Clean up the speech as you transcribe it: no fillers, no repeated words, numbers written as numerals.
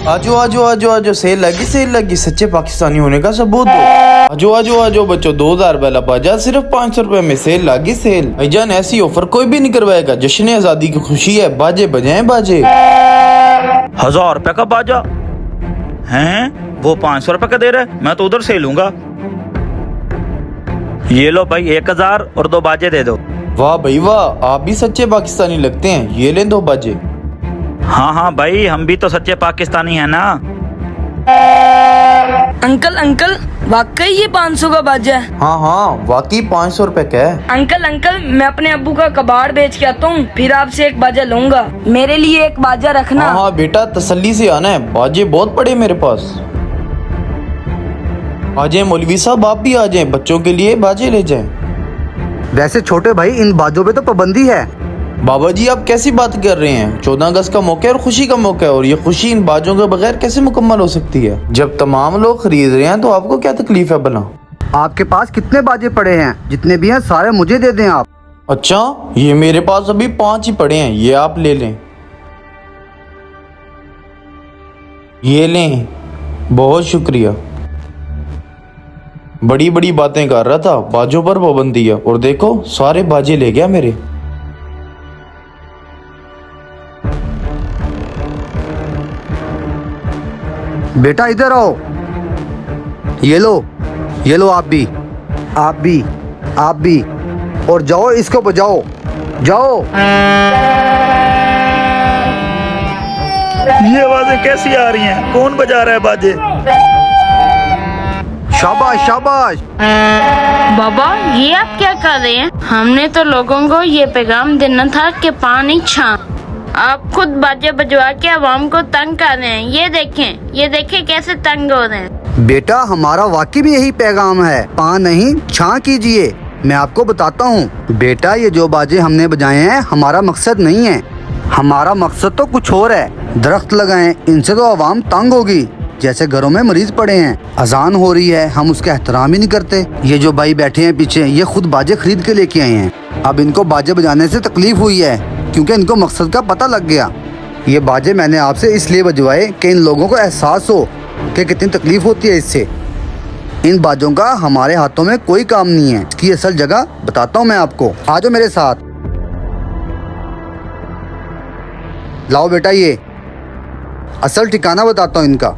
आजो आजो आजो आजो, सेल लगी, सच्चे पाकिस्तानी होने का सबूत दो। आजो आजो आजो बच्चों, 2000 वाला बाजा सिर्फ 500 रुपए में, सेल लगी सेल। भाईजान ऐसी ऑफर कोई भी नहीं करवाएगा, जश्न आजादी की खुशी है, बाजे बजाएं बाजे। 1000 रुपए का बाजा हैं? वो 500 रुपए का दे रहा है, मैं तो उधर से लूंगा। ये लो भाई 1000 और 2 बाजे दे दो। वाह भाई वाह, आप भी सच्चे पाकिस्तानी लगते हैं, ये लें 2 बाजे। हाँ हाँ भाई, हम भी तो सच्चे पाकिस्तानी है ना। अंकल वाकई ये 500 का बाजा है? हाँ हाँ वाकई 500 रुपए का है। अंकल मैं अपने अब्बू का कबाड़ बेच के आता हूँ, फिर आपसे एक बाजा लूंगा, मेरे लिए एक बाजा रखना। हाँ हाँ बेटा, तसल्ली से आना है, बाजे बहुत पड़े मेरे पास। आ जाए मौलवी साहब, आप भी आ जाए, बच्चों के लिए बाजे ले जाएं। वैसे छोटे भाई, इन बाजों पे तो पाबंदी है। बाबा जी आप कैसी बात कर रहे हैं? 14 अगस्त का मौका है और खुशी का मौका है, और ये खुशी इन बाजों के बगैर कैसे मुकम्मल हो सकती है? जब तमाम लोग खरीद रहे हैं तो आपको क्या तकलीफ है भला? आपके पास कितने बाजे पड़े हैं? जितने भी हैं सारे मुझे दे दें आप। अच्छा, ये मेरे पास अभी 5 ही पड़े हैं, ये आप ले लें। ये लें, बहुत शुक्रिया। बड़ी बड़ी बातें कर रहा था, बाजों पर पाबंदी है, और देखो सारे बाजे ले गया मेरे। बेटा इधर आओ, ये लो आप भी, और जाओ इसको बजाओ, जाओ। ये आवाजें कैसी आ रही हैं? कौन बजा रहा है बाजे? शाबाश। बाबा ये आप क्या कर रहे हैं? हमने तो लोगों को ये पैगाम देना था कि पानी छा, आप खुद बाजे बजवा के आवाम को तंग कर रहे हैं। ये देखें कैसे तंग हो रहे हैं। बेटा हमारा वाकई भी यही पैगाम है, पा नहीं छा कीजिए। मैं आपको बताता हूँ बेटा, ये जो बाजे हमने बजाए हैं हमारा मकसद नहीं है, हमारा मकसद तो कुछ और है। दरख्त लगाएं, इनसे तो आवाम तंग होगी। जैसे घरों में मरीज पड़े हैं, अजान हो रही है, हम उसका एहतराम ही नहीं करते। ये जो भाई बैठे हैं पीछे, ये खुद बाजे खरीद के लेके आए हैं। अब इनको बाजे बजाने से तकलीफ हुई है, क्योंकि इनको मकसद का पता लग गया। ये बाजे मैंने आपसे इसलिए बजवाए कि इन लोगों को एहसास हो कि कितनी तकलीफ होती है इससे। इन बाजों का हमारे हाथों में कोई काम नहीं है। इसकी असल जगह बताता हूँ मैं आपको, आ जाओ मेरे साथ। लाओ बेटा, ये असल ठिकाना बताता हूँ इनका।